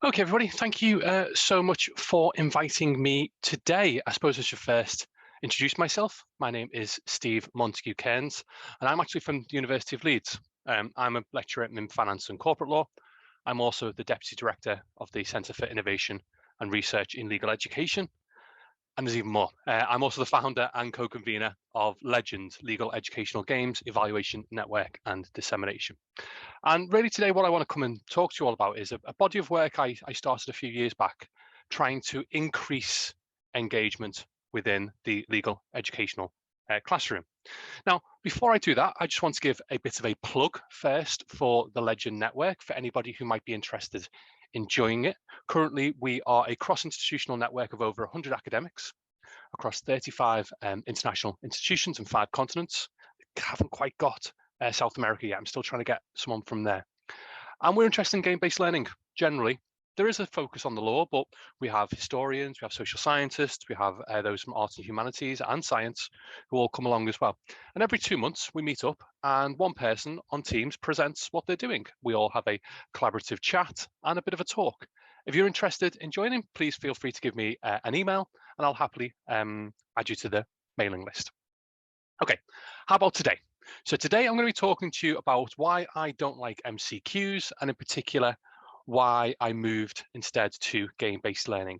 Okay, everybody, thank you so much for inviting me today. I suppose I should first introduce myself. My name is Steve Montagu-Cairns, and I'm actually from the University of Leeds. I'm a lecturer in finance and corporate law. I'm also the Deputy Director of the Centre for Innovation and Research in Legal Education. And there's even more. I'm also the founder and co-convener of Legend Legal Educational Games, Evaluation Network and Dissemination. And really today, what I want to come and talk to you all about is a body of work I started a few years back, trying to increase engagement within the legal educational classroom. Now, before I do that, I just want to give a bit of a plug first for the Legend Network for anybody who might be interested in joining it. Currently, we are a cross-institutional network of over 100 academics across 35 international institutions and 5 continents. Haven't quite got South America yet. I'm still trying to get someone from there. And we're interested in game-based learning generally. There is a focus on the law, but we have historians, we have social scientists, we have those from arts and humanities and science who all come along as well. And every 2 months we meet up and one person on Teams presents what they're doing. We all have a collaborative chat and a bit of a talk. If you're interested in joining, please feel free to give me an email and I'll happily add you to the mailing list. Okay, how about today? So today I'm going to be talking to you about why I don't like MCQs and in particular, why I moved instead to game-based learning.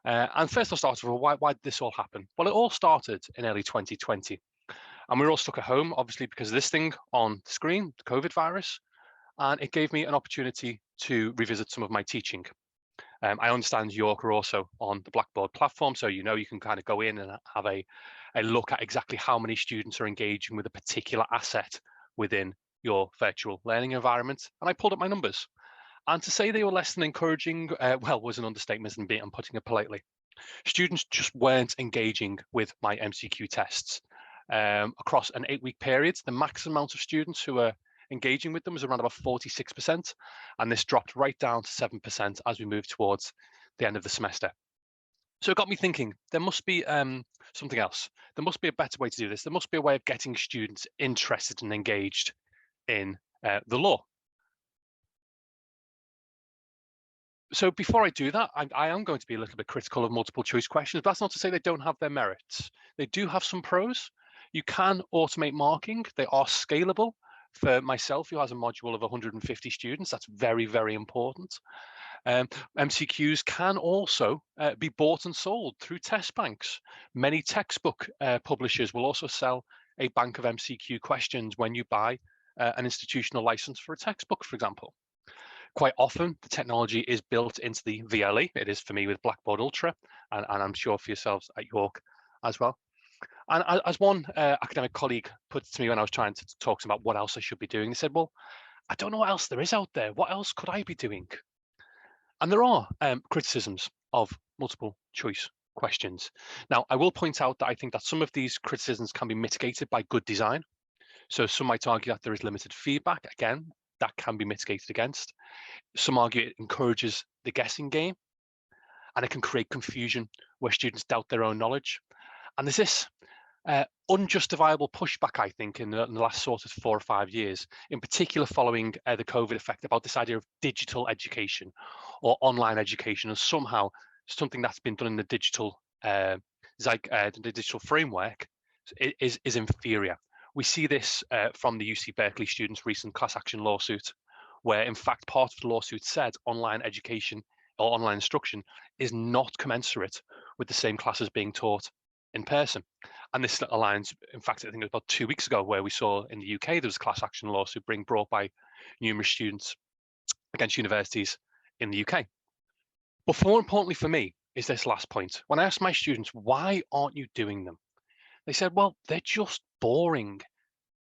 And first I'll start with why did this all happen? Well, it all started in early 2020 and we were all stuck at home, obviously because of this thing on the screen, the COVID virus, and it gave me an opportunity to revisit some of my teaching. I understand York are also on the Blackboard platform, so you can kind of go in and have a look at exactly how many students are engaging with a particular asset within your virtual learning environment. And I pulled up my numbers. And to say they were less than encouraging, well, was an understatement and I'm putting it politely. Students just weren't engaging with my MCQ tests. Across an 8-week period, the maximum amount of students who were engaging with them was around about 46%, and this dropped right down to 7% as we move towards the end of the semester. So it got me thinking, there must be something else. There must be a better way to do this. There must be a way of getting students interested and engaged in the law. So before I do that, I am going to be a little bit critical of multiple choice questions, but that's not to say they don't have their merits. They do have some pros. You can automate marking. They are scalable. For myself, who has a module of 150 students, that's very, very important. MCQs can also be bought and sold through test banks. Many textbook publishers will also sell a bank of MCQ questions when you buy an institutional license for a textbook, for example. Quite often, the technology is built into the VLE. It is for me with Blackboard Ultra, and I'm sure for yourselves at York as well. And as one academic colleague put it to me when I was trying to talk about what else I should be doing, they said, well, I don't know what else there is out there. What else could I be doing? And there are criticisms of multiple choice questions. Now, I will point out that I think that some of these criticisms can be mitigated by good design. So some might argue that there is limited feedback. Again, that can be mitigated against. Some argue it encourages the guessing game, and it can create confusion where students doubt their own knowledge. And there's this unjustifiable pushback, I think, in the last sort of 4 or 5 years, in particular following the COVID effect, about this idea of digital education or online education as somehow something that's been done in the digital the digital framework is inferior. We see this from the UC Berkeley students' recent class action lawsuit, where in fact part of the lawsuit said online education or online instruction is not commensurate with the same classes being taught in person. And this aligns, in fact, I think it was about 2 weeks ago where we saw in the UK, there was a class action lawsuit being brought by numerous students against universities in the UK. But more importantly for me is this last point. When I asked my students, why aren't you doing them? They said, well, they're just boring.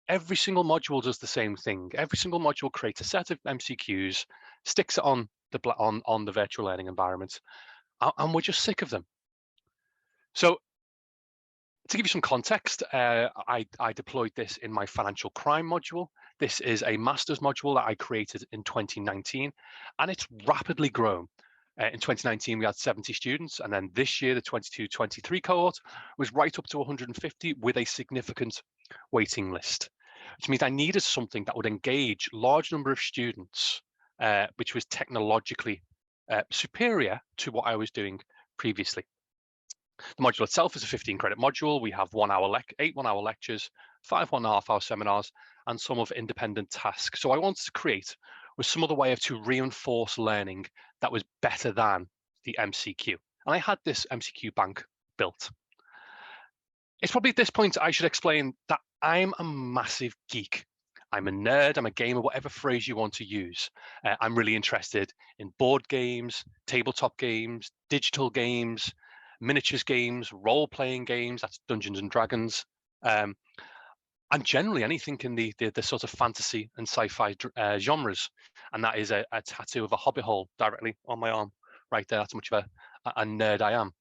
Every single module does the same thing. Every single module creates a set of MCQs, sticks it on the virtual learning environment, and we're just sick of them. So to give you some context, I deployed this in my financial crime module. This is a master's module that I created in 2019, and it's rapidly grown. In 2019, we had 70 students, and then this year, the 22-23 cohort was right up to 150 with a significant waiting list, which means I needed something that would engage large number of students, which was technologically superior to what I was doing previously. The module itself is a 15-credit module. We have 8 one-hour lectures, 5 1.5-hour seminars, and some of independent tasks. So I wanted to create was some other way to reinforce learning that was better than the MCQ. And I had this MCQ bank built. It's probably at this point I should explain that I'm a massive geek. I'm a nerd, I'm a gamer, whatever phrase you want to use. I'm really interested in board games, tabletop games, digital games, miniatures games, role-playing games, that's Dungeons and Dragons, and generally anything in the sort of fantasy and sci-fi genres. And that is a tattoo of a hobbit hole directly on my arm right there. That's how much of a nerd I am.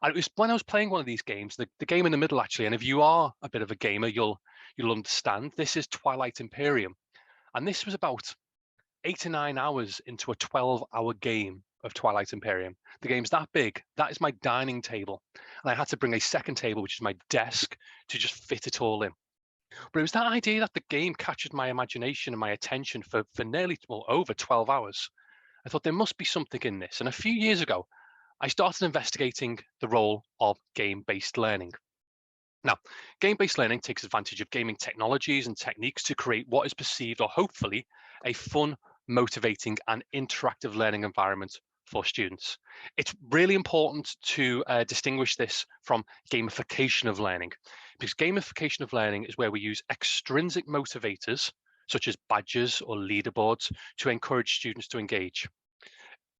And it was when I was playing one of these games, the game in the middle actually, and if you are a bit of a gamer, you'll understand, this is Twilight Imperium. And this was about 8 to 9 hours into a 12-hour game of Twilight Imperium. The game's that big, that is my dining table. And I had to bring a second table, which is my desk, to just fit it all in. But it was that idea that the game captured my imagination and my attention for nearly, well, over 12 hours. I thought there must be something in this. And a few years ago, I started investigating the role of game-based learning. Now, game-based learning takes advantage of gaming technologies and techniques to create what is perceived, or hopefully, a fun, motivating, and interactive learning environment for students. It's really important to distinguish this from gamification of learning, because gamification of learning is where we use extrinsic motivators, such as badges or leaderboards, to encourage students to engage.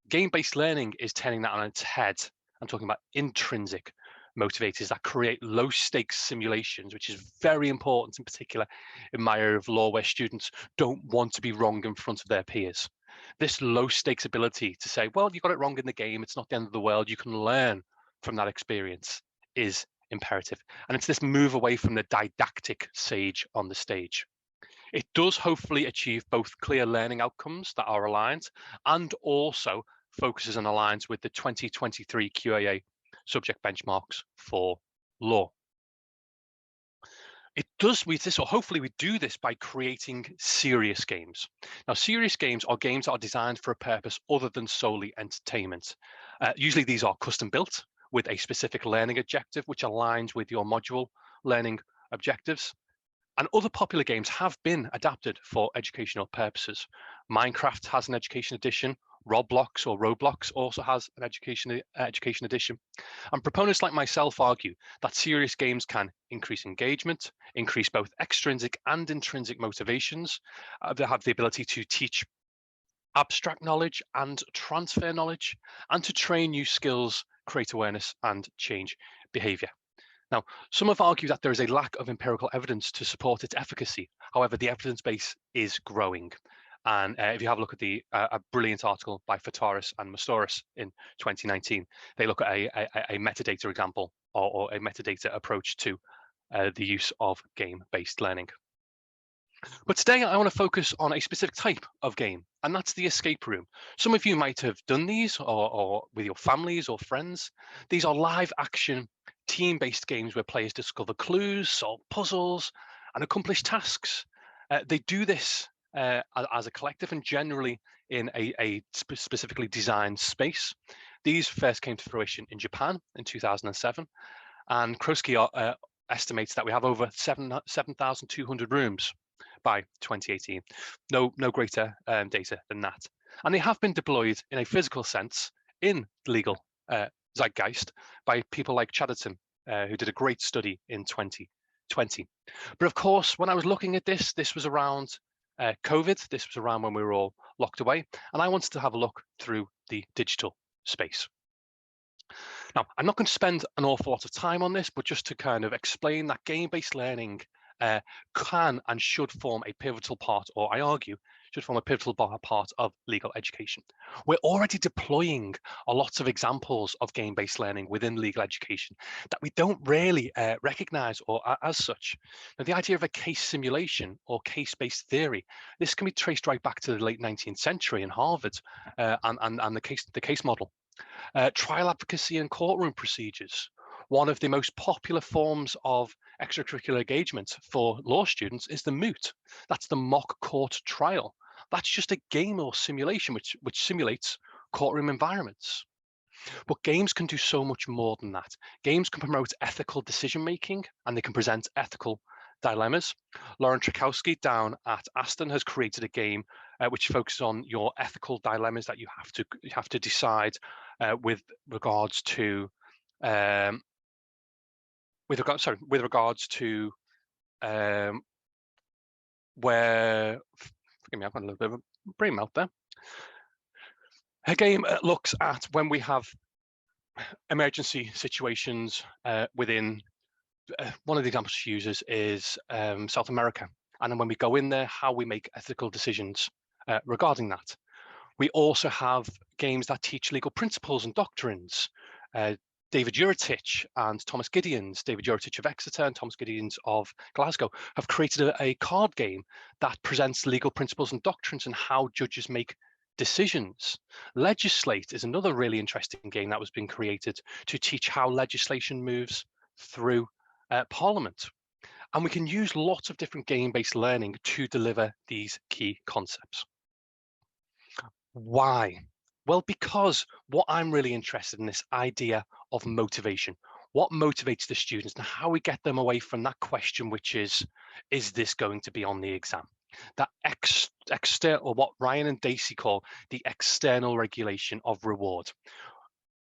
Game-based learning is turning that on its head. I'm talking about intrinsic motivators that create low-stakes simulations, which is very important, in particular in my area of law, where students don't want to be wrong in front of their peers. This low-stakes ability to say, well, you got it wrong in the game, it's not the end of the world, you can learn from that experience, is imperative. And it's this move away from the didactic sage on the stage. It does hopefully achieve both clear learning outcomes that are aligned, and also focuses and aligns with the 2023 QAA subject benchmarks for law. It does with this, or hopefully we do this by creating serious games. Now, serious games are games that are designed for a purpose other than solely entertainment. Usually these are custom built with a specific learning objective, which aligns with your module learning objectives. And other popular games have been adapted for educational purposes. Minecraft has an education edition. Roblox also has an education edition. And proponents like myself argue that serious games can increase engagement, increase both extrinsic and intrinsic motivations. They have the ability to teach abstract knowledge and transfer knowledge, and to train new skills, create awareness, and change behavior. Now, some have argued that there is a lack of empirical evidence to support its efficacy. However, the evidence base is growing. And if you have a look at a brilliant article by Fataris and Mastouris in 2019, they look at a metadata example or a metadata approach to the use of game-based learning. But today I want to focus on a specific type of game, and that's the escape room. Some of you might have done these or with your families or friends. These are live action team-based games where players discover clues, solve puzzles, and accomplish tasks. They do this as a collective and generally in a specifically designed space. These first came to fruition in Japan in 2007, and Kroski estimates that we have over 7,200 rooms by 2018. No greater data than that. And they have been deployed in a physical sense in legal zeitgeist by people like Chatterton, who did a great study in 2020. But of course, when I was looking at this was around COVID. This was around when we were all locked away. And I wanted to have a look through the digital space. Now, I'm not going to spend an awful lot of time on this, but just to kind of explain that game-based learning can and should form a pivotal part, or I argue, should form a pivotal part of legal education. We're already deploying a lot of examples of game-based learning within legal education that we don't really recognize or as such. Now, the idea of a case simulation or case-based theory, this can be traced right back to the late 19th century in Harvard and the case model. Trial advocacy and courtroom procedures. One of the most popular forms of extracurricular engagement for law students is the moot. That's the mock court trial. That's just a game or simulation which simulates courtroom environments. But games can do so much more than that. Games can promote ethical decision making, and they can present ethical dilemmas. Lauren Trakowski down at Aston has created a game which focuses on your ethical dilemmas that you have to decide with regards to um, with regards to where. Forgive me, I've got a little bit of a brain melt there. Her game looks at when we have emergency situations within. One of the examples she uses is South America, and then when we go in there, how we make ethical decisions regarding that. We also have games that teach legal principles and doctrines. David Juratich and Thomas Gideons, David Juratich of Exeter and Thomas Gideons of Glasgow, have created a card game that presents legal principles and doctrines and how judges make decisions. Legislate is another really interesting game that was being created to teach how legislation moves through Parliament. And we can use lots of different game-based learning to deliver these key concepts. Why? Well, because what I'm really interested in, this idea of motivation. What motivates the students and how we get them away from that question, which is this going to be on the exam? That external, or what Ryan and Dacey call the external regulation of reward.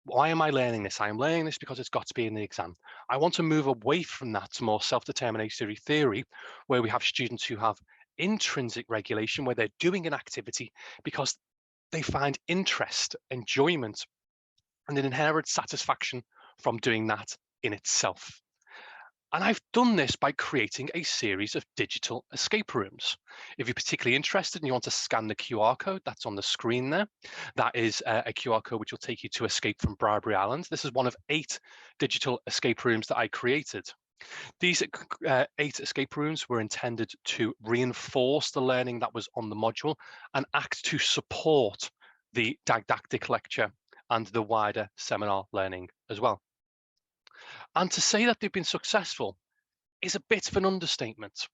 Why am I learning this? I am learning this because it's got to be in the exam. I want to move away from that to more self-determinatory theory, where we have students who have intrinsic regulation, where they're doing an activity because they find interest, enjoyment, and an inherent satisfaction from doing that in itself. And I've done this by creating a series of digital escape rooms. If you're particularly interested and you want to scan the QR code that's on the screen there, that is a QR code which will take you to Escape from Barbary Island. This is one of 8 digital escape rooms that I created. These 8 escape rooms were intended to reinforce the learning that was on the module and act to support the didactic lecture and the wider seminar learning as well. And to say that they've been successful is a bit of an understatement.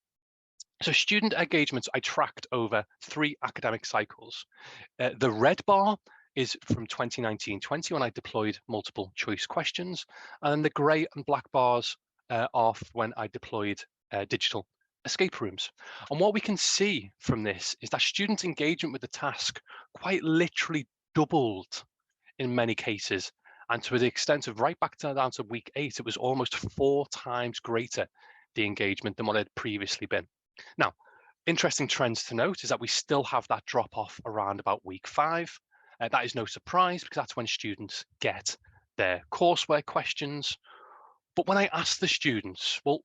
So student engagement I tracked over 3 academic cycles. The red bar is from 2019-20 when I deployed multiple choice questions, and the grey and black bars are when I deployed digital escape rooms. And what we can see from this is that student engagement with the task quite literally doubled in many cases, and to the extent of right back down to week 8, it was almost 4 times greater the engagement than what it had previously been. Now, interesting trends to note is that we still have that drop off around about week 5. That is no surprise because that's when students get their courseware questions. But when I asked the students, well,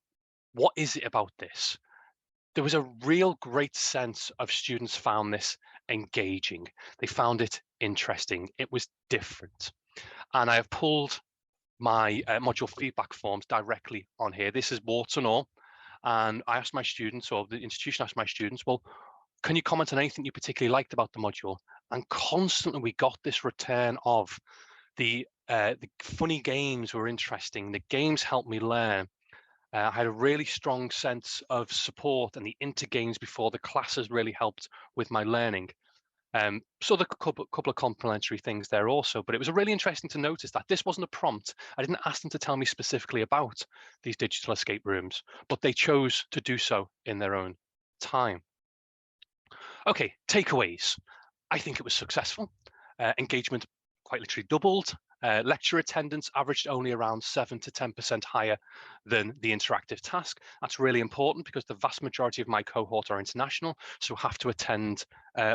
what is it about this? There was a real great sense of students found this engaging. They found it interesting. It was different. And I have pulled my module feedback forms directly on here. This is warts and all. And I asked my students, or the institution asked my students, well, can you comment on anything you particularly liked about the module? And constantly we got this return of the funny games were interesting. The games helped me learn. I had a really strong sense of support, and the inter-games before the classes really helped with my learning. So the couple of complementary things there also, but it was really interesting to notice that this wasn't a prompt. I didn't ask them to tell me specifically about these digital escape rooms, but they chose to do so in their own time. Okay, takeaways. I think it was successful. Engagement quite literally doubled. Lecture attendance averaged only around 7 to 10% higher than the interactive task. That's really important because the vast majority of my cohort are international, so have to attend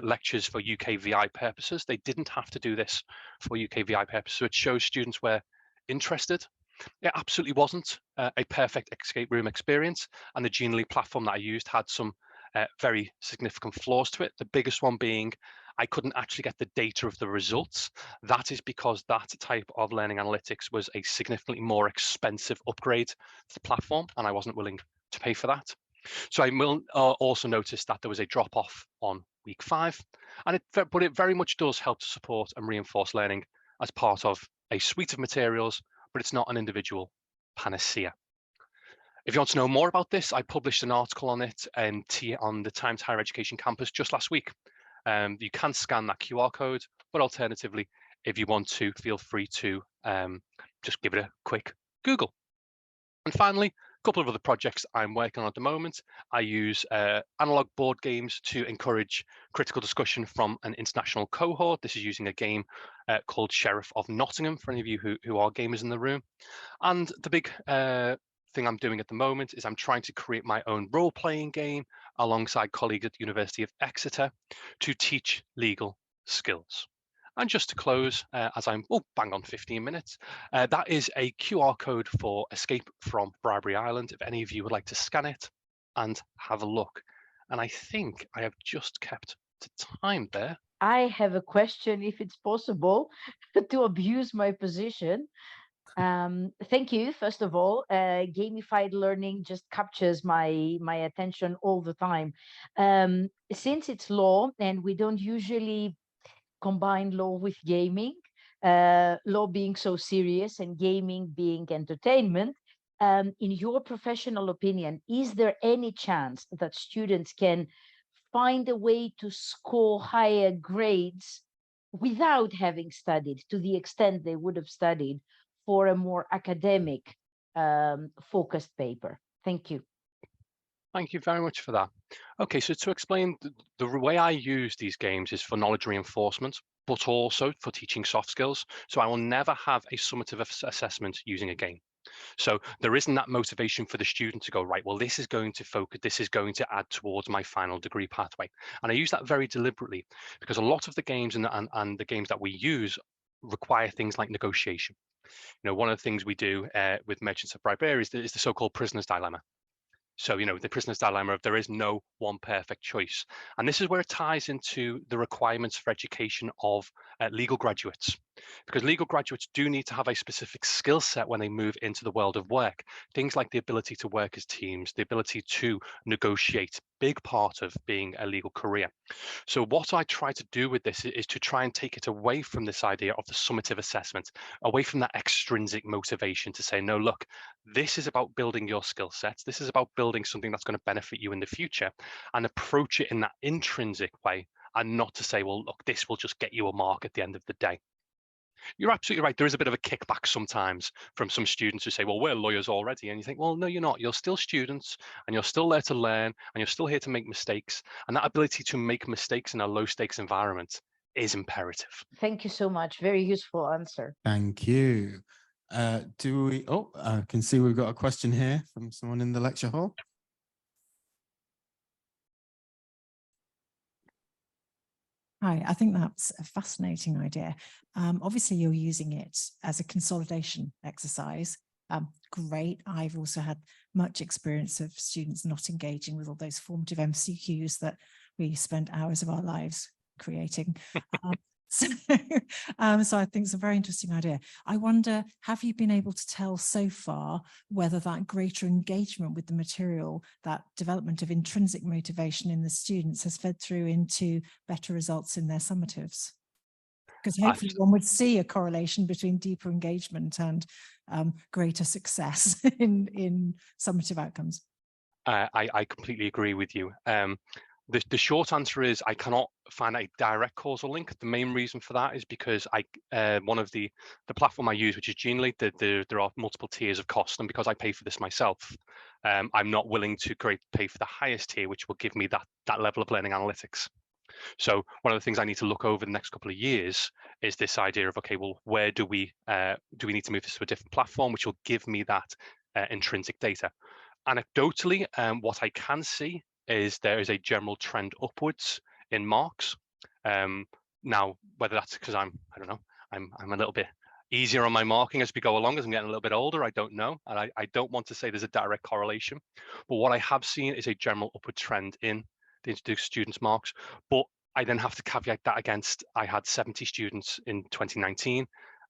lectures for UKVI purposes. They didn't have to do this for UKVI purposes, so it shows students were interested. It absolutely wasn't a perfect escape room experience, and the Genially platform that I used had some very significant flaws to it. The biggest one being I couldn't actually get the data of the results. That is because that type of learning analytics was a significantly more expensive upgrade to the platform, and I wasn't willing to pay for that. So I will also notice that there was a drop off on week 5, but it very much does help to support and reinforce learning as part of a suite of materials, but it's not an individual panacea. If you want to know more about this, I published an article on it on the Times Higher Education campus just last week. You can scan that QR code, but alternatively, if you want to, feel free to just give it a quick Google. And finally, a couple of other projects I'm working on at the moment. I use analog board games to encourage critical discussion from an international cohort. This is using a game called Sheriff of Nottingham, for any of you who are gamers in the room. And the big thing I'm doing at the moment is I'm trying to create my own role-playing game alongside colleagues at the University of Exeter to teach legal skills. And just to close, as I'm bang on 15 minutes, that is a QR code for Escape from Bribery Island, if any of you would like to scan it and have a look. And I think I have just kept to time there. I have a question, if it's possible, to abuse my position. Thank you, first of all. Gamified learning just captures my attention all the time. Since it's law and we don't usually combine law with gaming, law being so serious and gaming being entertainment, in your professional opinion, is there any chance that students can find a way to score higher grades without having studied to the extent they would have studied for a more academic focused paper? Thank you. Thank you very much for that. Okay, so to explain, the way I use these games is for knowledge reinforcement, but also for teaching soft skills. So I will never have a summative assessment using a game. So there isn't that motivation for the student to go, right, well, this is going to focus, this is going to add towards my final degree pathway. And I use that very deliberately because a lot of the games and the games that we use require things like negotiation. You know, one of the things we do with Merchants of Bribery is the so-called prisoner's dilemma. So, you know, the prisoner's dilemma of there is no one perfect choice. And this is where it ties into the requirements for education of legal graduates, because legal graduates do need to have a specific skill set when they move into the world of work. Things like the ability to work as teams, the ability to negotiate, big part of being a legal career. So what I try to do with this is to try and take it away from this idea of the summative assessment, away from that extrinsic motivation to say, no, look, this is about building your skill sets. This is about building something that's going to benefit you in the future, and approach it in that intrinsic way, and not to say, well, look, this will just get you a mark at the end of the day. You're absolutely right. There is a bit of a kickback sometimes from some students who say, well, we're lawyers already. And you think, well, no, you're not. You're still students and you're still there to learn and you're still here to make mistakes. And that ability to make mistakes in a low stakes environment is imperative. Thank you so much. Very useful answer. Thank you. I can see we've got a question here from someone in the lecture hall. Hi, I think that's a fascinating idea. Obviously, you're using it as a consolidation exercise. Great. I've also had much experience of students not engaging with all those formative MCQs that we spend hours of our lives creating. So I think it's a very interesting idea. I wonder, have you been able to tell so far whether that greater engagement with the material, that development of intrinsic motivation in the students has fed through into better results in their summatives? Because hopefully one would see a correlation between deeper engagement and greater success in summative outcomes. I completely agree with you. The short answer is I cannot find a direct causal link. The main reason for that is because one of the platform I use, which is Genially, there are multiple tiers of cost, and because I pay for this myself, I'm not willing to pay for the highest tier, which will give me that level of learning analytics. So one of the things I need to look over the next couple of years is this idea of, okay, well, where do we need to move this to a different platform, which will give me that intrinsic data. Anecdotally, what I can see is there is a general trend upwards in marks. Now, whether that's because I'm a little bit easier on my marking as we go along, as I'm getting a little bit older, I don't know. And I don't want to say there's a direct correlation. But what I have seen is a general upward trend in the introduced students' marks. But I then have to caveat that against, I had 70 students in 2019.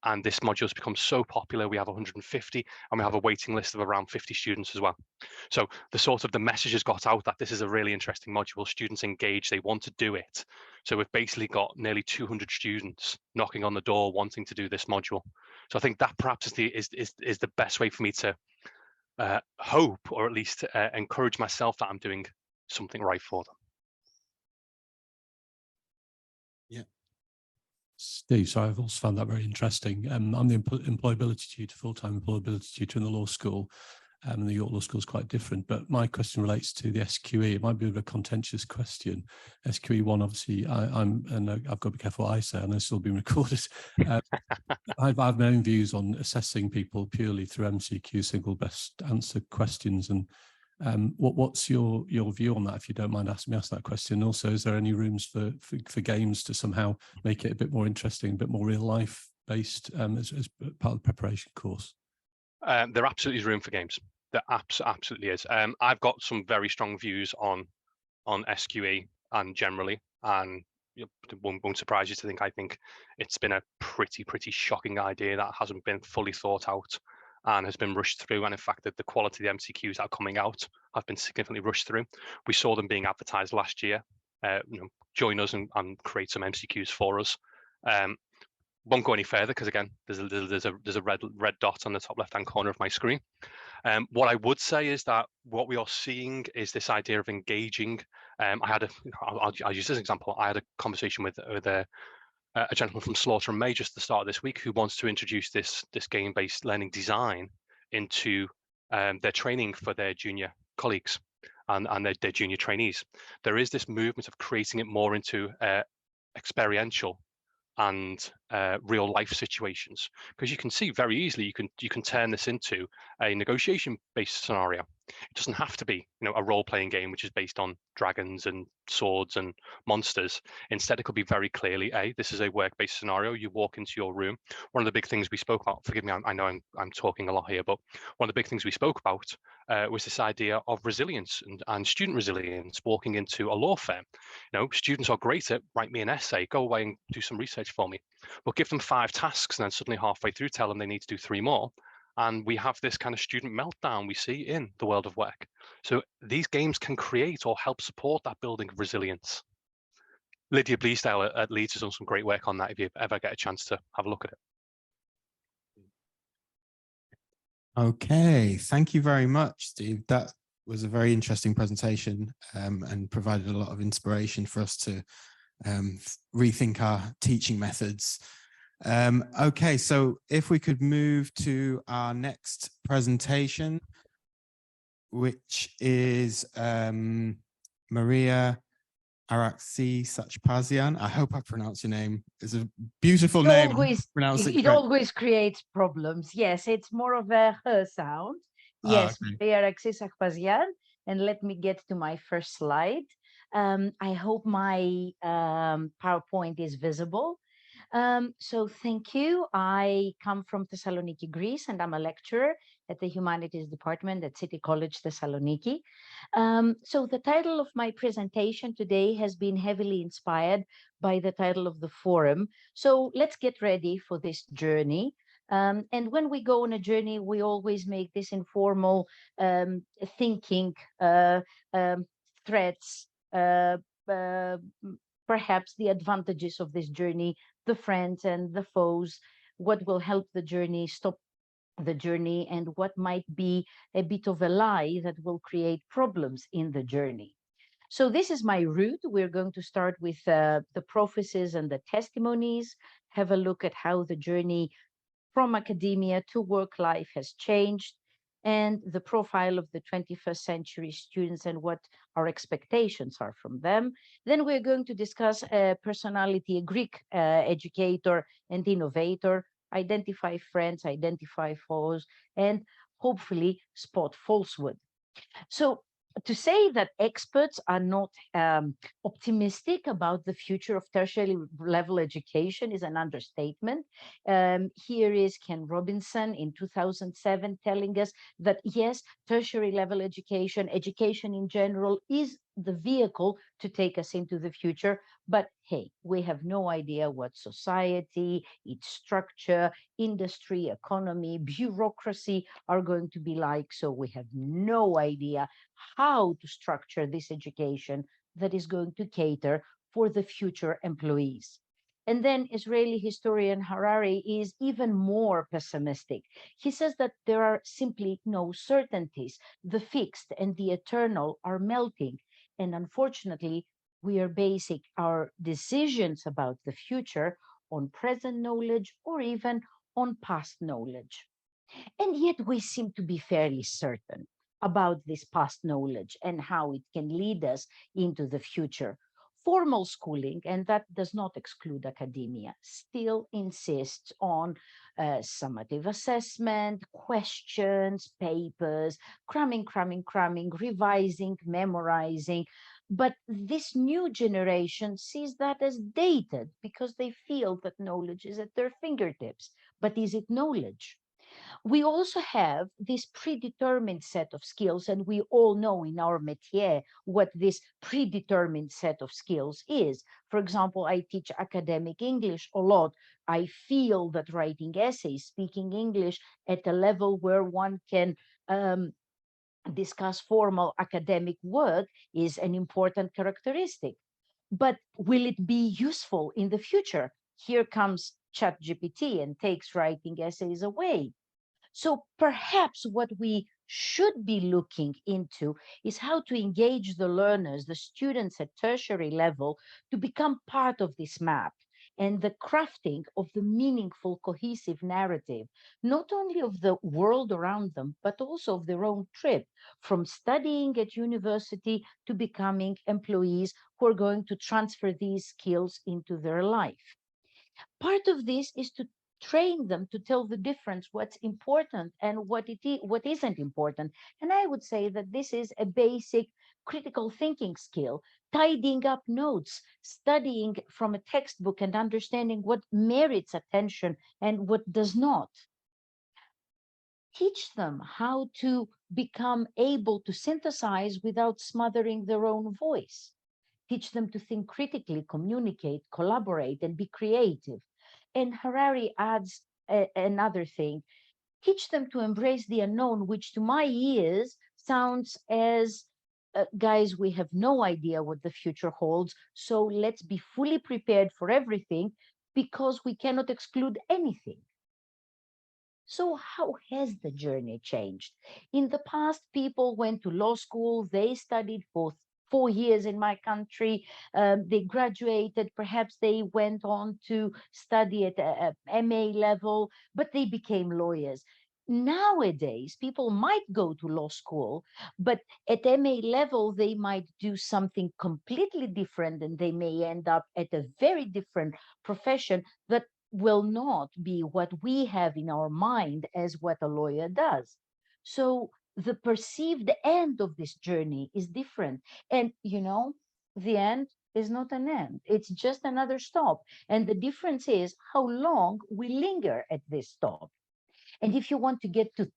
And this module has become so popular, we have 150, and we have a waiting list of around 50 students as well. So the message has got out that this is a really interesting module. Students engage, they want to do it. So we've basically got nearly 200 students knocking on the door wanting to do this module. So I think that perhaps is the best way for me to hope, or at least encourage myself that I'm doing something right for them. Yeah. Steve, so I've also found that very interesting. I'm the employability tutor, full-time employability tutor in the law school. And the York Law School is quite different, but my question relates to the SQE. It might be a bit of a contentious question. SQE 1, obviously, I've got to be careful what I say, and it's still being recorded. I've my own views on assessing people purely through MCQ, single best answer questions. And what's your view on that, if you don't mind asking me that question? Also, is there any rooms for games to somehow make it a bit more interesting, a bit more real life based as part of the preparation course? There absolutely is room for games. There absolutely is. I've got some very strong views on SQE and generally, and it won't surprise you to think I think it's been a pretty shocking idea that hasn't been fully thought out and has been rushed through. And in fact, that the quality of the MCQs that are coming out have been significantly rushed through. We saw them being advertised last year. Join us and create some MCQs for us. Won't go any further because again, there's a red dot on the top left-hand corner of my screen. What I would say is that what we are seeing is this idea of engaging. I'll use this example. I had a conversation with a gentleman from Slaughter and May just at the start of this week who wants to introduce this game-based learning design into their training for their junior colleagues and their junior trainees. There is this movement of creating it more into experiential and real life situations, because you can see very easily you can turn this into a negotiation based scenario. It doesn't have to be a role-playing game which is based on dragons and swords and monsters. Instead, it could be very clearly this is a work-based scenario. You walk into your room. One of the big things we spoke about, forgive me, I know I'm talking a lot here, but one of the big things we spoke about was this idea of resilience and student resilience. Walking into a law firm, students are great at write me an essay, go away and do some research for me, but give them 5 tasks and then suddenly halfway through tell them they need to do 3 more. And we have this kind of student meltdown we see in the world of work. So these games can create or help support that building of resilience. Lydia Bleasdale at Leeds has done some great work on that if you ever get a chance to have a look at it. Okay, thank you very much, Steve. That was a very interesting presentation and provided a lot of inspiration for us to rethink our teaching methods. Okay, so if we could move to our next presentation, which is Maria-Araxi Sachpazian. I hope I pronounce your name. It's a beautiful name. It always creates problems. Yes, it's more of a her sound. Yes, okay. Maria-Araxi Sachpazian. And let me get to my first slide. I hope my PowerPoint is visible. So thank you. I come from Thessaloniki, Greece, and I'm a lecturer at the Humanities department at City College Thessaloniki. So the title of my presentation today has been heavily inspired by the title of the forum. So let's get ready for this journey. And when we go on a journey, we always make this informal thinking, threats, perhaps the advantages of this journey, the friends and the foes, what will help the journey, stop the journey, and what might be a bit of a lie that will create problems in the journey. So this is my route. We're going to start with the prophecies and the testimonies, have a look at how the journey from academia to work life has changed, and the profile of the 21st century students and what our expectations are from them. Then we're going to discuss personality, a Greek educator and innovator, identify friends, identify foes, and hopefully spot falsehood. So to say that experts are not optimistic about the future of tertiary level education is an understatement. Here is Ken Robinson in 2007 telling us that yes, tertiary level education, education in general, is the vehicle to take us into the future. But hey, we have no idea what society, its structure, industry, economy, bureaucracy are going to be like. So we have no idea how to structure this education that is going to cater for the future employees. And then Israeli historian Harari is even more pessimistic. He says that there are simply no certainties. The fixed and the eternal are melting. And unfortunately, we are basing our decisions about the future on present knowledge, or even on past knowledge. And yet we seem to be fairly certain about this past knowledge and how it can lead us into the future. Formal schooling, and that does not exclude academia, still insists on summative assessment, questions, papers, cramming, revising, memorizing. But this new generation sees that as dated because they feel that knowledge is at their fingertips. But is it knowledge? We also have this predetermined set of skills, and we all know in our métier what this predetermined set of skills is. For example, I teach academic English a lot. I feel that writing essays, speaking English at a level where one can discuss formal academic work is an important characteristic. But will it be useful in the future? Here comes ChatGPT and takes writing essays away. So perhaps what we should be looking into is how to engage the learners, the students at tertiary level, to become part of this map and the crafting of the meaningful, cohesive narrative, not only of the world around them, but also of their own trip, from studying at university to becoming employees who are going to transfer these skills into their life. Part of this is to train them to tell the difference, what's important and what isn't important. And I would say that this is a basic critical thinking skill, tidying up notes, studying from a textbook and understanding what merits attention and what does not. Teach them how to become able to synthesize without smothering their own voice. Teach them to think critically, communicate, collaborate, and be creative. And Harari adds another thing. Teach them to embrace the unknown, which to my ears sounds as, guys, we have no idea what the future holds, so let's be fully prepared for everything because we cannot exclude anything. So how has the journey changed? In the past, people went to law school, they studied for 4 years in my country, they graduated, perhaps they went on to study at a MA level, but they became lawyers. Nowadays, people might go to law school, but at MA level, they might do something completely different and they may end up at a very different profession that will not be what we have in our mind as what a lawyer does. So the perceived end of this journey is different. And, you know, the end is not an end. It's just another stop. And the difference is how long we linger at this stop. And if you want to get to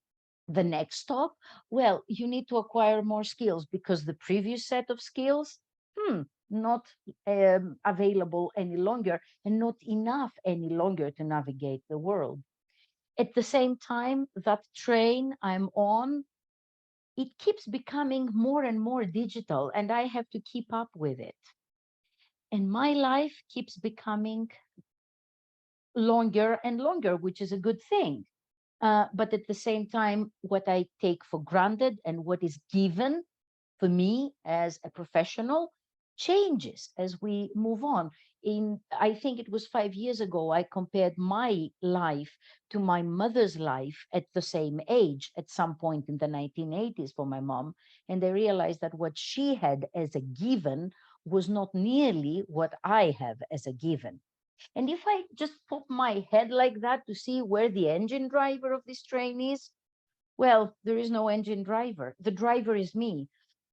the next stop, well, you need to acquire more skills because the previous set of skills, not available any longer and not enough any longer to navigate the world. At the same time, that train I'm on, it keeps becoming more and more digital and I have to keep up with it. And my life keeps becoming longer and longer, which is a good thing. But at the same time, what I take for granted and what is given for me as a professional changes as we move on. I think it was 5 years ago, I compared my life to my mother's life at the same age, at some point in the 1980s for my mom. And I realized that what she had as a given was not nearly what I have as a given. And if I just pop my head like that to see where the engine driver of this train is, well, there is no engine driver. The driver is me.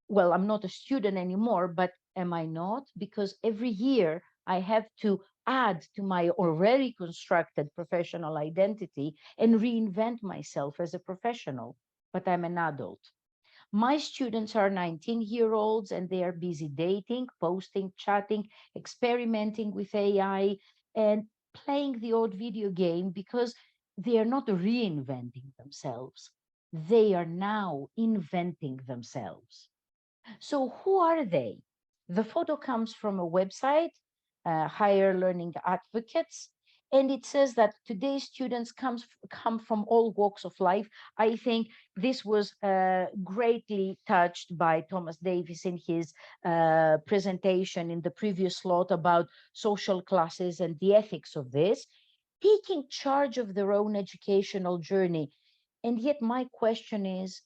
Well, I'm not a student anymore, but am I not? Because every year I have to add to my already constructed professional identity and reinvent myself as a professional. But I'm an adult. My students are 19-year-olds and they are busy dating, posting, chatting, experimenting with AI, and playing the odd video game because they are not reinventing themselves. They are now inventing themselves. So who are they? The photo comes from a website, Higher Learning Advocates, And it says that today's students come from all walks of life. I think this was greatly touched by Thomas Davis in his presentation in the previous slot about social classes and the ethics of this, taking charge of their own educational journey. And yet my question is,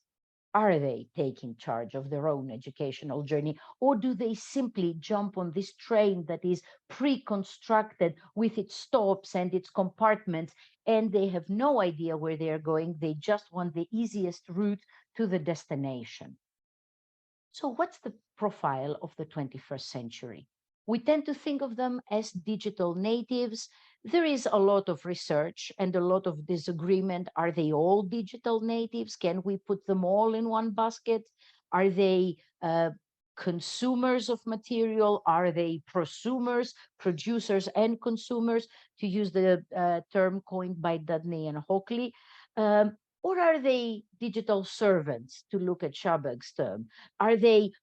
are they taking charge of their own educational journey, or do they simply jump on this train that is pre-constructed with its stops and its compartments, and they have no idea where they're going? They just want the easiest route to the destination. So what's the profile of the 21st century? We tend to think of them as digital natives. There is a lot of research and a lot of disagreement. Are they all digital natives? Can we put them all in one basket? Are they consumers of material? Are they prosumers, producers and consumers, to use the term coined by Dudney and Hockley? Or are they digital servants, to look at Schabag's term? Are they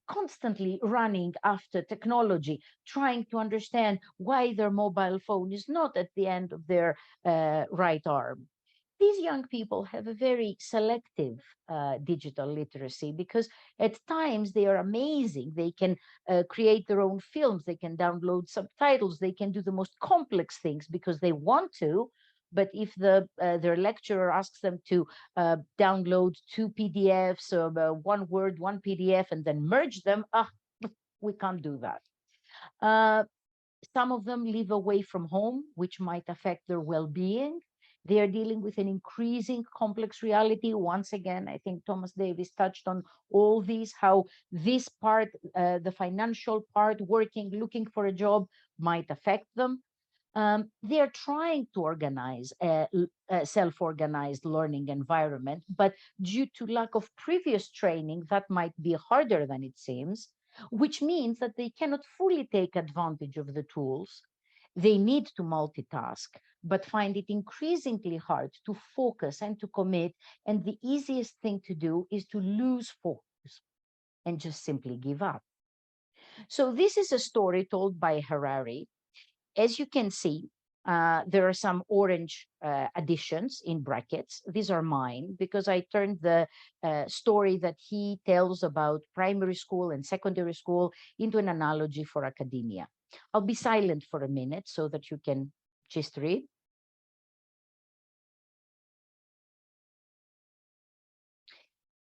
constantly running after technology, trying to understand why their mobile phone is not at the end of their right arm? These young people have a very selective digital literacy, because at times they are amazing. They can create their own films, they can download subtitles, they can do the most complex things because they want to. But if their lecturer asks them to download 2 PDFs, or one Word, one PDF, and then merge them, we can't do that. Some of them live away from home, which might affect their well-being. They are dealing with an increasing complex reality. Once again, I think Thomas Davis touched on all these, how this part, the financial part, working, looking for a job, might affect them. They are trying to organize a self-organized learning environment, but due to lack of previous training, that might be harder than it seems, which means that they cannot fully take advantage of the tools. They need to multitask, but find it increasingly hard to focus and to commit. And the easiest thing to do is to lose focus and just simply give up. So this is a story told by Harari. As you can see, there are some orange additions in brackets. These are mine, because I turned the story that he tells about primary school and secondary school into an analogy for academia. I'll be silent for a minute so that you can just read.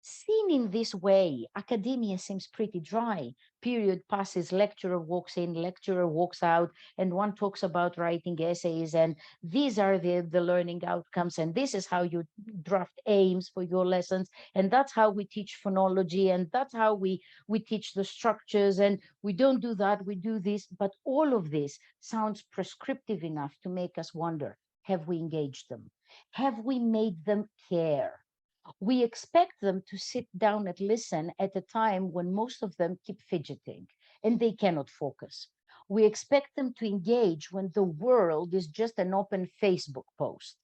Seen in this way, academia seems pretty dry. Period passes, lecturer walks in, lecturer walks out, and one talks about writing essays, and these are the learning outcomes, and this is how you draft aims for your lessons, and that's how we teach phonology, and that's how we teach the structures, and we don't do that, we do this. But all of this sounds prescriptive enough to make us wonder, have we engaged them? Have we made them care? We expect them to sit down and listen at a time when most of them keep fidgeting and they cannot focus. We expect them to engage when the world is just an open Facebook post.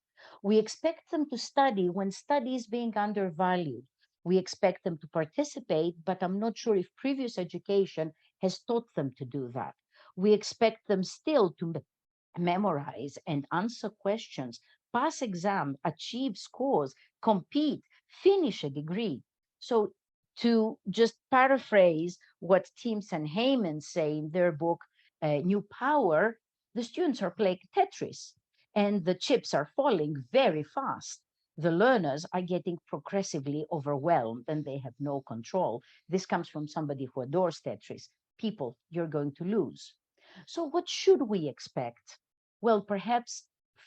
We expect them to study when study is being undervalued. We expect them to participate, but I'm not sure if previous education has taught them to do that. We expect them still to memorize and answer questions, pass exam, achieve scores, compete, finish a degree. So to just paraphrase what Teams and Heyman say in their book, New Power, the students are playing Tetris and the chips are falling very fast. The learners are getting progressively overwhelmed and they have no control. This comes from somebody who adores Tetris. People, you're going to lose. So what should we expect? Well, perhaps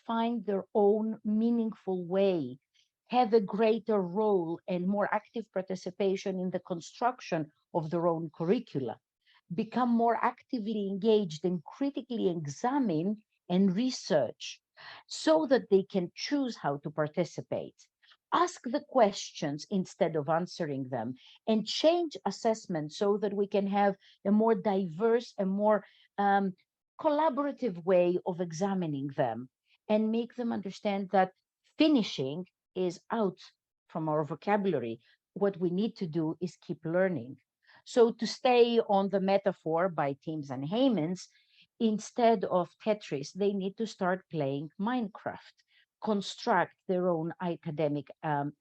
find their own meaningful way, have a greater role and more active participation in the construction of their own curricula, become more actively engaged and critically examine and research so that they can choose how to participate. Ask the questions instead of answering them, and change assessment so that we can have a more diverse and more collaborative way of examining them, and make them understand that finishing is out from our vocabulary. What we need to do is keep learning. So to stay on the metaphor by Teams and Heymans, instead of Tetris, they need to start playing Minecraft, construct their own academic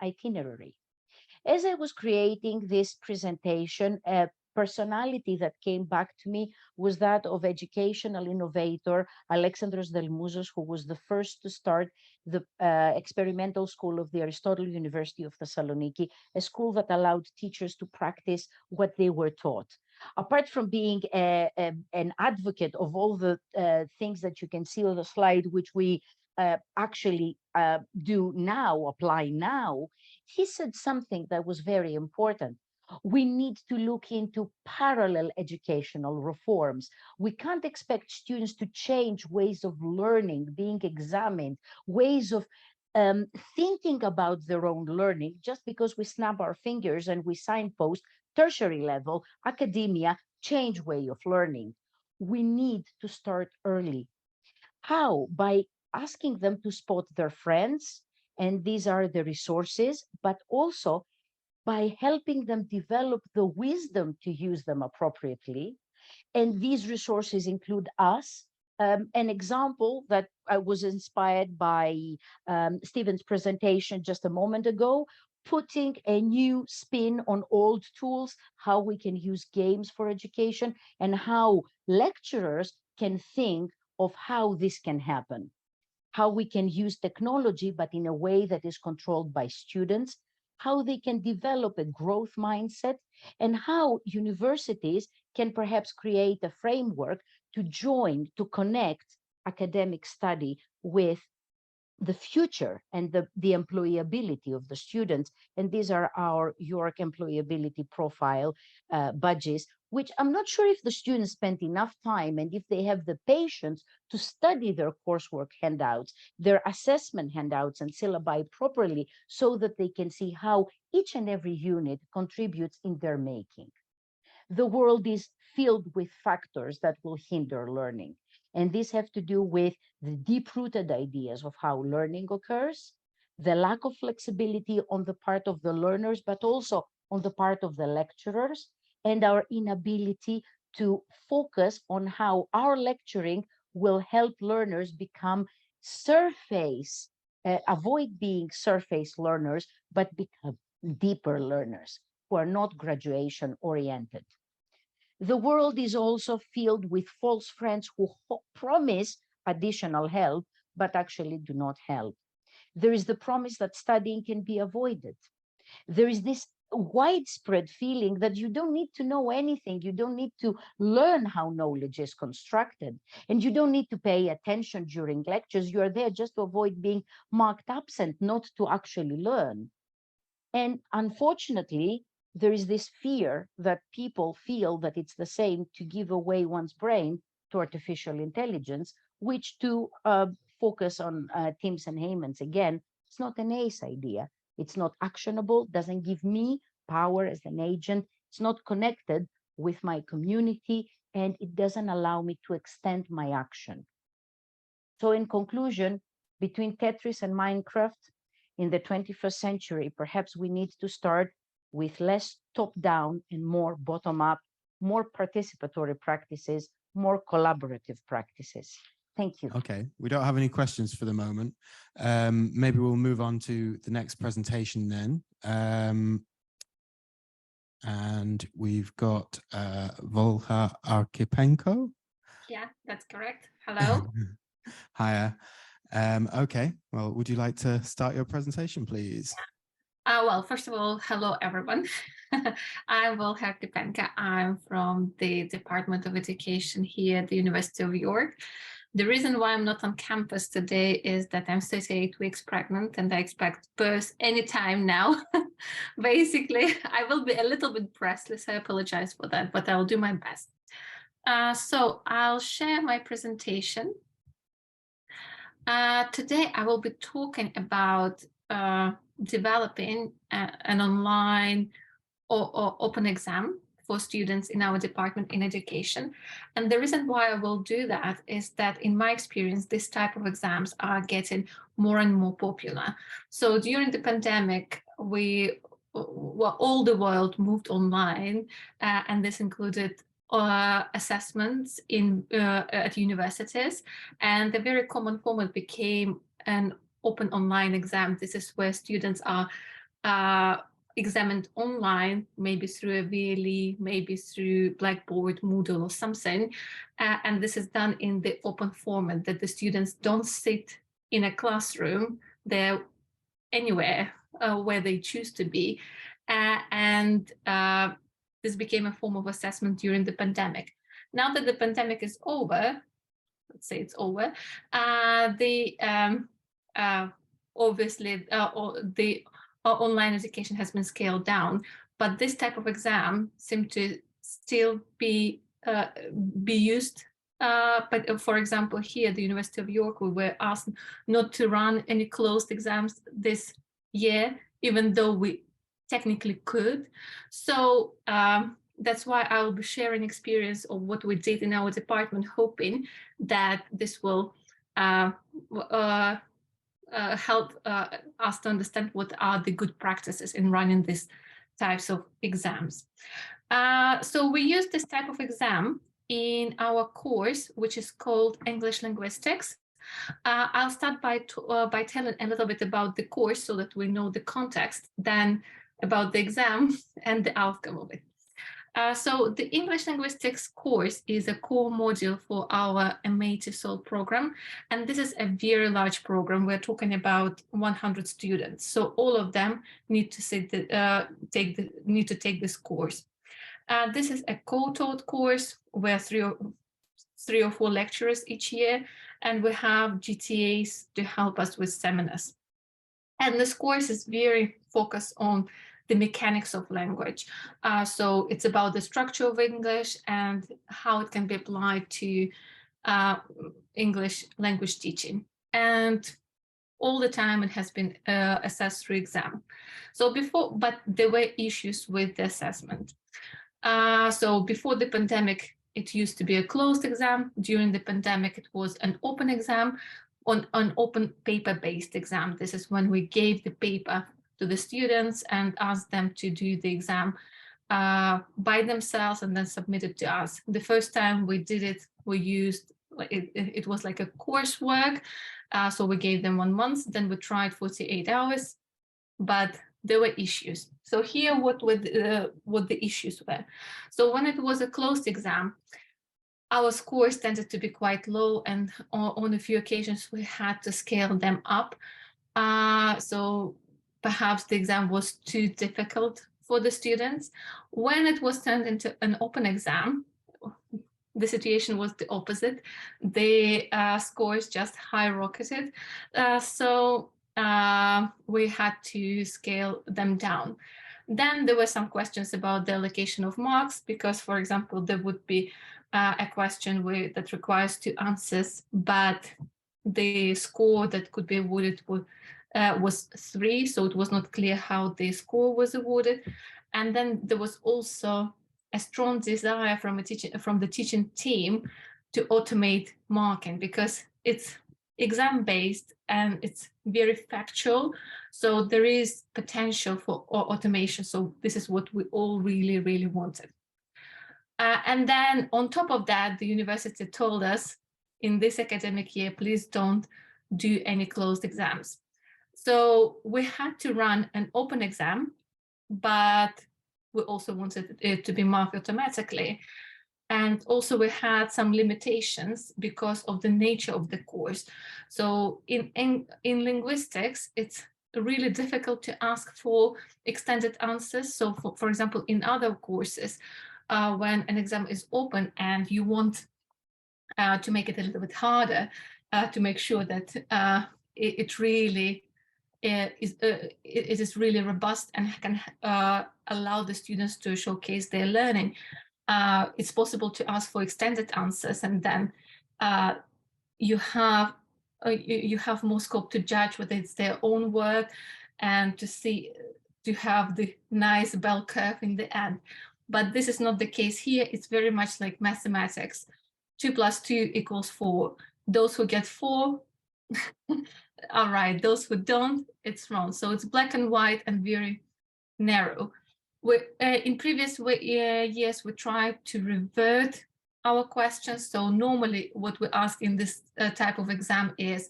itinerary. As I was creating this presentation, a personality that came back to me was that of educational innovator Alexandros Delmouzos, who was the first to start the experimental school of the Aristotle University of Thessaloniki, a school that allowed teachers to practice what they were taught. Apart from being an advocate of all the things that you can see on the slide, which we actually do now, apply now, he said something that was very important. We need to look into parallel educational reforms. We can't expect students to change ways of learning, being examined, ways of thinking about their own learning just because we snap our fingers and we signpost tertiary level, academia, change way of learning. We need to start early. How? By asking them to spot their friends, and these are the resources, but also by helping them develop the wisdom to use them appropriately. And these resources include us. An example that I was inspired by Stephen's presentation just a moment ago, putting a new spin on old tools, how we can use games for education, and how lecturers can think of how this can happen, how we can use technology, but in a way that is controlled by students, how they can develop a growth mindset, and how universities can perhaps create a framework to join, to connect academic study with the future and the employability of the students. And these are our York employability profile badges, which I'm not sure if the students spent enough time and if they have the patience to study their coursework handouts, their assessment handouts and syllabi properly, so that they can see how each and every unit contributes in their making. The world is filled with factors that will hinder learning. And these have to do with the deep-rooted ideas of how learning occurs, the lack of flexibility on the part of the learners, but also on the part of the lecturers, and our inability to focus on how our lecturing will help learners become surface, avoid being surface learners, but become deeper learners who are not graduation oriented. The world is also filled with false friends who promise additional help, but actually do not help. There is the promise that studying can be avoided. There is this widespread feeling that you don't need to know anything. You don't need to learn how knowledge is constructed. And you don't need to pay attention during lectures. You are there just to avoid being marked absent, not to actually learn. And unfortunately, there is this fear that people feel that it's the same to give away one's brain to artificial intelligence, which to focus on Tim's and Heyman's again, it's not an ace idea. It's not actionable, doesn't give me power as an agent. It's not connected with my community, and it doesn't allow me to extend my action. So in conclusion, between Tetris and Minecraft, in the 21st century, perhaps we need to start with less top-down and more bottom-up, more participatory practices, more collaborative practices. Thank you. Okay, we don't have any questions for the moment. Maybe we'll move on to the next presentation then. And we've got Volha Arkipenka. Yeah, that's correct. Hello. Hiya. Okay, well, would you like to start your presentation, please? Well, first of all, hello, everyone. I'm Volha Arkipenka. I'm from the Department of Education here at the University of York. The reason why I'm not on campus today is that I'm 38 weeks pregnant and I expect birth anytime now. Basically, I will be a little bit breathless. I apologize for that, but I'll do my best. So I'll share my presentation. Today, I will be talking about developing an online or open exam for students in our department in education. And the reason why I will do that is that in my experience, this type of exams are getting more and more popular. So during the pandemic, all the world moved online, and this included assessments at universities, and the very common format became an open online exam. This is where students are examined online, maybe through a VLE, maybe through Blackboard, Moodle or something. And this is done in the open format, that the students don't sit in a classroom, they're anywhere where they choose to be. This became a form of assessment during the pandemic. Now that the pandemic is over, let's say it's over, obviously the online education has been scaled down, but this type of exam seemed to still be used. But for example, here at the University of York, we were asked not to run any closed exams this year, even though we technically could. So that's why I will be sharing experience of what we did in our department, hoping that this will help us to understand what are the good practices in running these types of exams. So we use this type of exam in our course, which is called English Linguistics. I'll start by telling a little bit about the course so that we know the context, then about the exam and the outcome of it. So the English Linguistics course is a core module for our MA2SOL program, and this is a very large program. We're talking about 100 students, so all of them need to take this course. This is a co-taught course where three or four lecturers each year, and we have GTAs to help us with seminars. And this course is very focused on the mechanics of language. So it's about the structure of English and how it can be applied to English language teaching. And all the time it has been assessed through exam. But there were issues with the assessment. So before the pandemic, it used to be a closed exam. During the pandemic, it was an open exam, an open paper-based exam. This is when we gave the paper to the students and asked them to do the exam by themselves and then submit it to us. The first time we did it, we used, it was like a coursework. So we gave them 1 month, then we tried 48 hours, but there were issues. So here, what the issues were. So when it was a closed exam, our scores tended to be quite low, and on a few occasions we had to scale them up. So perhaps the exam was too difficult for the students. When it was turned into an open exam, the situation was the opposite. The scores just skyrocketed. So we had to scale them down. Then there were some questions about the allocation of marks, because, for example, there would be a question that requires 2 answers, but the score that could be awarded was 3, so it was not clear how the score was awarded. And then there was also a strong desire from the teaching team to automate marking, because it's exam-based and it's very factual, so there is potential for automation. So this is what we all really, really wanted. And then on top of that, the university told us, in this academic year, please don't do any closed exams. So we had to run an open exam, but we also wanted it to be marked automatically. And also we had some limitations because of the nature of the course. So in linguistics, it's really difficult to ask for extended answers. So for example, in other courses, when an exam is open and you want to make it a little bit harder, to make sure that it really is really robust and can allow the students to showcase their learning. It's possible to ask for extended answers, and then you have more scope to judge whether it's their own work and to have the nice bell curve in the end. But this is not the case here. It's very much like mathematics. 2 + 2 = 4. Those who get 4 are right. Those who don't, it's wrong. So it's black and white and very narrow. In previous years, we tried to revert our questions. So normally what we ask in this type of exam is,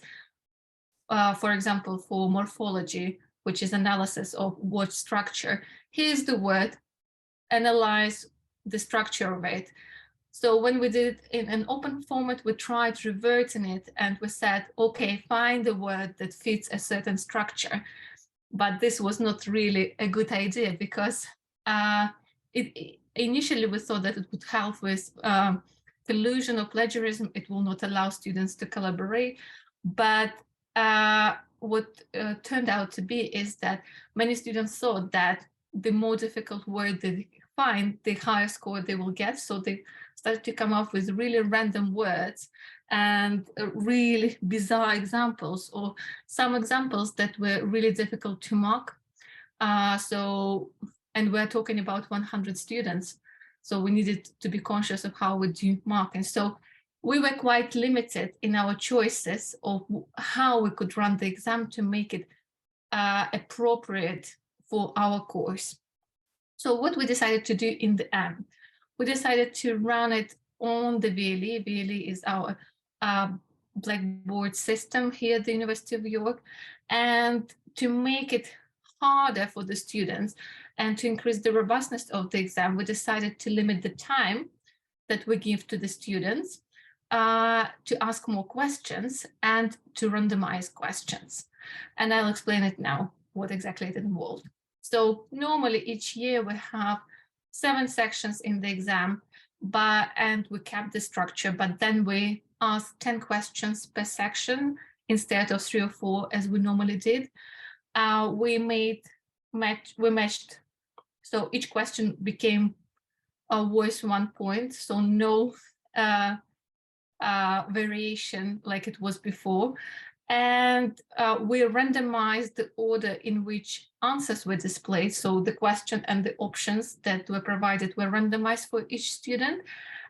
for example, for morphology, which is analysis of word structure, here's the word, analyze the structure of it. So when we did it in an open format, we tried reverting it and we said, okay, find the word that fits a certain structure. But this was not really a good idea because initially we thought that it would help with collusion or plagiarism. It will not allow students to collaborate. But what turned out to be is that many students thought that the more difficult word they find, the higher score they will get. So they started to come up with really random words and really bizarre examples, or some examples that were really difficult to mark. And we're talking about 100 students. So we needed to be conscious of how we do marking. So we were quite limited in our choices of how we could run the exam to make it appropriate for our course. So what we decided to do in the end, we decided to run it on the VLE. VLE is our Blackboard system here at the University of York. And to make it harder for the students and to increase the robustness of the exam, we decided to limit the time that we give to the students to ask more questions and to randomize questions. And I'll explain it now, what exactly it involved. So normally each year we have 7 sections in the exam, and we kept the structure, but then we asked 10 questions per section instead of 3 or 4 as we normally did. We matched, so each question became worth 1 point, so no variation like it was before. And we randomized the order in which answers were displayed. So the question and the options that were provided were randomized for each student.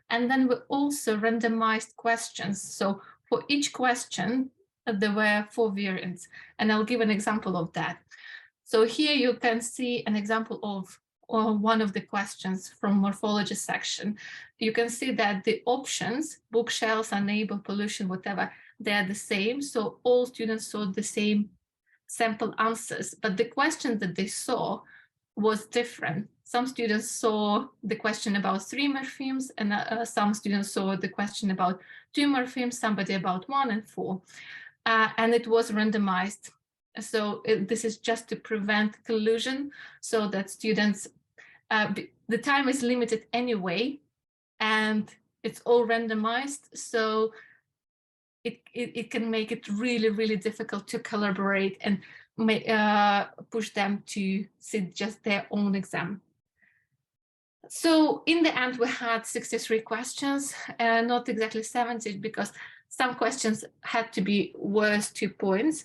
And then we also randomized questions. So for each question, there were 4 variants. And I'll give an example of that. So here you can see an example of one of the questions from morphology section. You can see that the options, bookshelves, unable, pollution, whatever, they're the same. So all students saw the same sample answers, but the question that they saw was different. Some students saw the question about 3 morphemes, and some students saw the question about 2 morphemes, somebody about 1 and 4. And it was randomized. So this is just to prevent collusion, so that students, the time is limited anyway, and it's all randomized. So it can make it really, really difficult to collaborate and push them to sit just their own exam. So in the end, we had 63 questions, not exactly 70, because some questions had to be worth 2 points.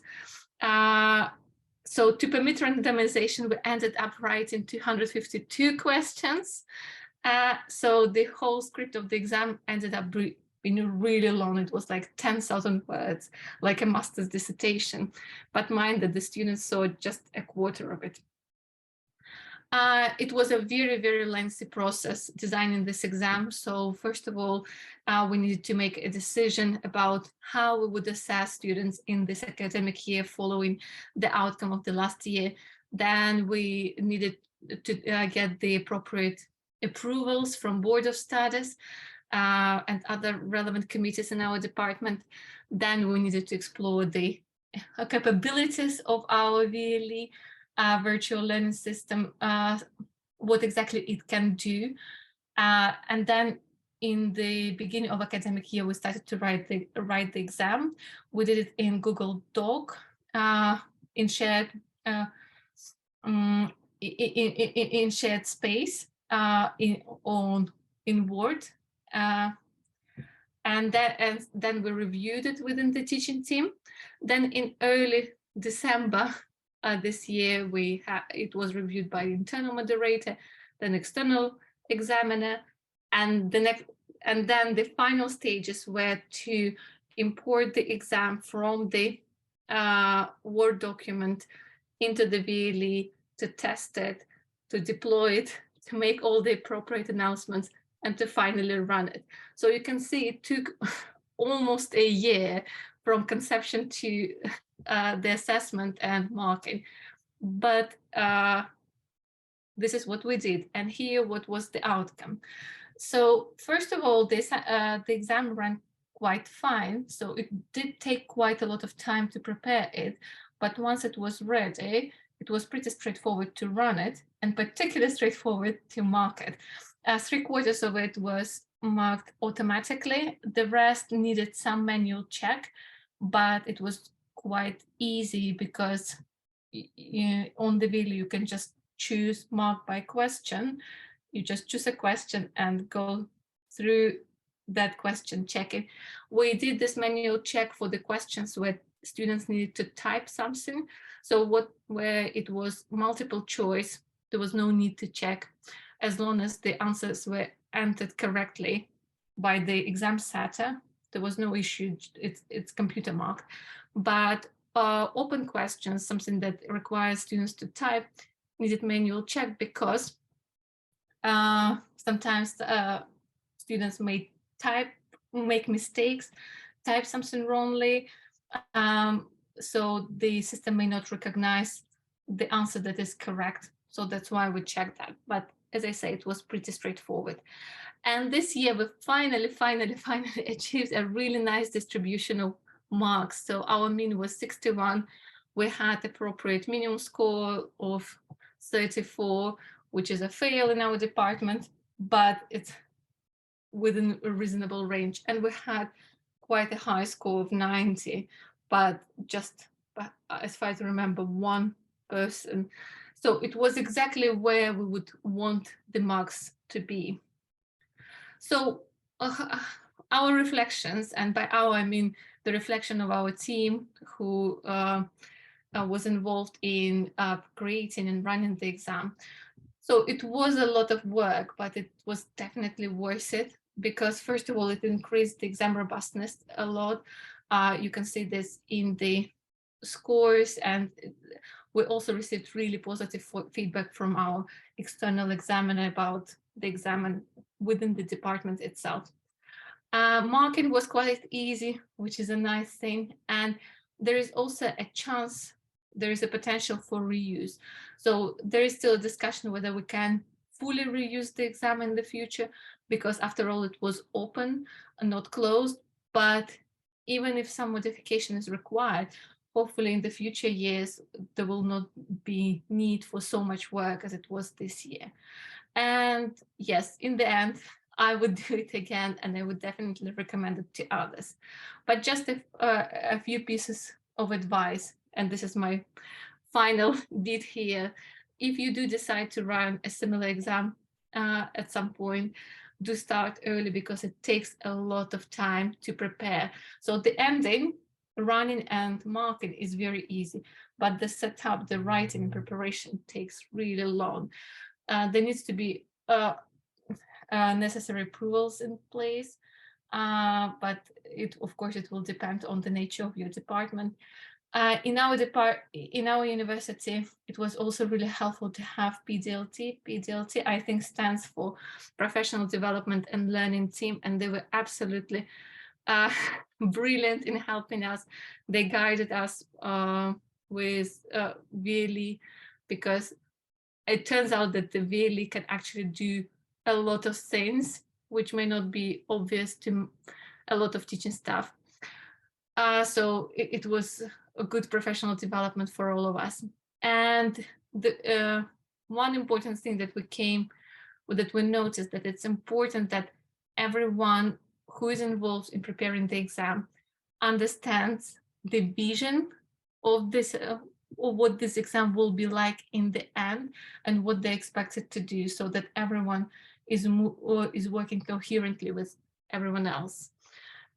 So to permit randomization, we ended up writing 252 questions. So the whole script of the exam ended up being really long. It was like 10,000 words, like a master's dissertation. But mind that the students saw just a quarter of it. It was a very, very lengthy process designing this exam. So first of all, we needed to make a decision about how we would assess students in this academic year following the outcome of the last year. Then we needed to get the appropriate approvals from Board of Studies and other relevant committees in our department. Then we needed to explore the capabilities of our VLE virtual learning system, what exactly it can do. And then in the beginning of academic year, we started to write the exam. We did it in Google Doc, in shared in shared space, in Word. And then we reviewed it within the teaching team. Then in early December this year, it was reviewed by the internal moderator, then external examiner, and then the final stages were to import the exam from the Word document into the VLE, to test it, to deploy it, to make all the appropriate announcements, and to finally run it. So you can see it took almost a year from conception to the assessment and marking. But this is what we did. And here, what was the outcome? So first of all, the exam ran quite fine. So it did take quite a lot of time to prepare it. But once it was ready, it was pretty straightforward to run it, and particularly straightforward to mark it. 3/4 of it was marked automatically. The rest needed some manual check, but it was quite easy because on the wheel you can just choose mark by question. You just choose a question and go through that question, check it. We did this manual check for the questions where students needed to type something. So where it was multiple choice, there was no need to check, as long as the answers were entered correctly by the exam setter. There was no issue, it's computer marked. But open questions, something that requires students to type, needed manual check because sometimes students may make mistakes, type something wrongly, so the system may not recognize the answer that is correct. So that's why we checked that. But as I say, it was pretty straightforward. And this year we finally achieved a really nice distribution of marks. So our mean was 61. We had appropriate minimum score of 34, which is a fail in our department, but it's within a reasonable range. And we had quite a high score of 90, but just, as far as I remember, one person. So it was exactly where we would want the marks to be. So our reflections, and by our I mean the reflection of our team who was involved in creating and running the exam. So it was a lot of work, but it was definitely worth it because, first of all, it increased the exam robustness a lot. You can see this in the scores, and we also received really positive feedback from our external examiner about the exam and within the department itself. Marking was quite easy, which is a nice thing. And there is also a chance, there is a potential for reuse. So there is still a discussion whether we can fully reuse the exam in the future, because after all, it was open and not closed. But even if some modification is required, hopefully in the future years, there will not be need for so much work as it was this year. And yes, in the end, I would do it again, and I would definitely recommend it to others. But just a few pieces of advice, and this is my final bit here. If you do decide to run a similar exam at some point, do start early because it takes a lot of time to prepare. So the ending, running and marking is very easy, but the setup, the writing and preparation takes really long. There needs to be necessary approvals in place, but of course it will depend on the nature of your department. In our university, it was also really helpful to have PDLT. PDLT, I think, stands for Professional Development and Learning Team, and they were absolutely brilliant in helping us. They guided us with VLE, because it turns out that the VLE can actually do a lot of things which may not be obvious to a lot of teaching staff. So it was a good professional development for all of us. And the one important thing that we noticed, that it's important that everyone who is involved in preparing the exam understands the vision of this, or what this exam will be like in the end, and what they expect it to do, so that everyone is working coherently with everyone else,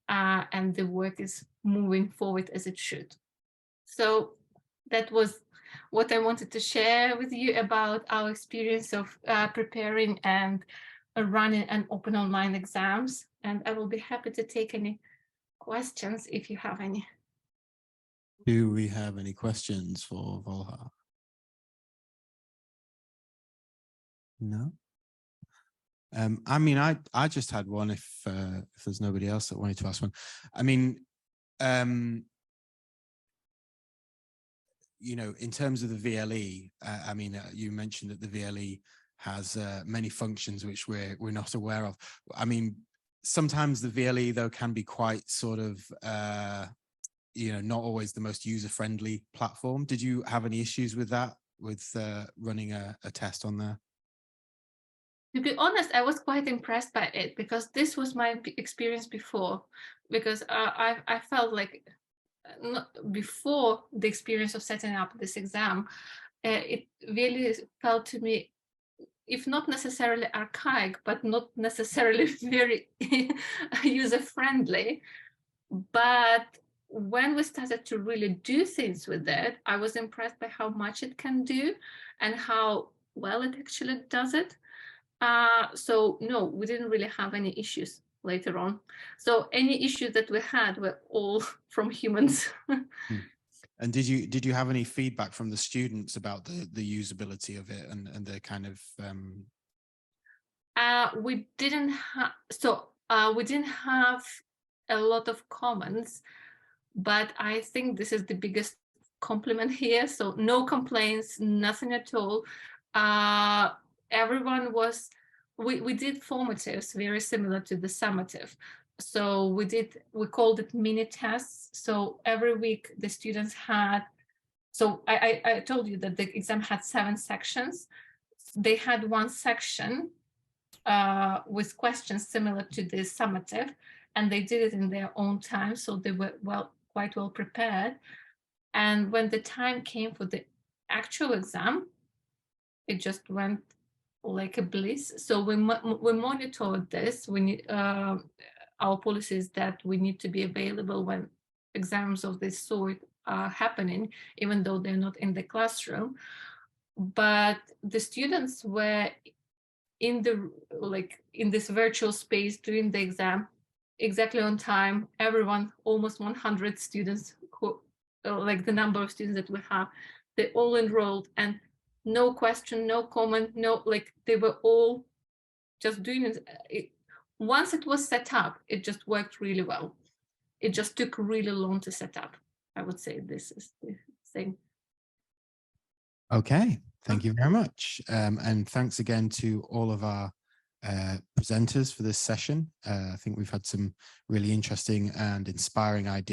and the work is moving forward as it should. So that was what I wanted to share with you about our experience of preparing and running an open online exams. And I will be happy to take any questions if you have any. Do we have any questions for Volha? No. I mean, I just had one. If there's nobody else that wanted to ask one, I mean, you know, in terms of the VLE, I mean, you mentioned that the VLE has many functions which we're not aware of. I mean, sometimes the VLE though can be quite sort of you know, not always the most user-friendly platform. Did you have any issues with that, with running a test on there? To be honest, I was quite impressed by it, because this was my experience before, because I felt like before the experience of setting up this exam, it really felt to me, if not necessarily archaic, but not necessarily very user-friendly. But when we started to really do things with it, I was impressed by how much it can do and how well it actually does it. So no, we didn't really have any issues later on. So any issues that we had were all from humans. And did you have any feedback from the students about the usability of it and the kind of we didn't have a lot of comments, but I think this is the biggest compliment here. So no complaints, nothing at all. Everyone was, we did formatives very similar to the summative. So we called it mini tests. So every week the students had, so I told you that the exam had 7 sections. They had one section with questions similar to the summative, and they did it in their own time. So they were quite well prepared. And when the time came for the actual exam, it just went like a bliss. So we monitored this. We need our policy is that we need to be available when exams of this sort are happening, even though they're not in the classroom. But the students were in this virtual space doing the exam exactly on time. Everyone, almost 100 students, who like the number of students that we have, they all enrolled, and no question, no comment, no, like they were all just doing it. Once it was set up, it just worked really well. It just took really long to set up. I would say this is the thing. Okay, thank you very much. And thanks again to all of our presenters for this session. I think we've had some really interesting and inspiring ideas.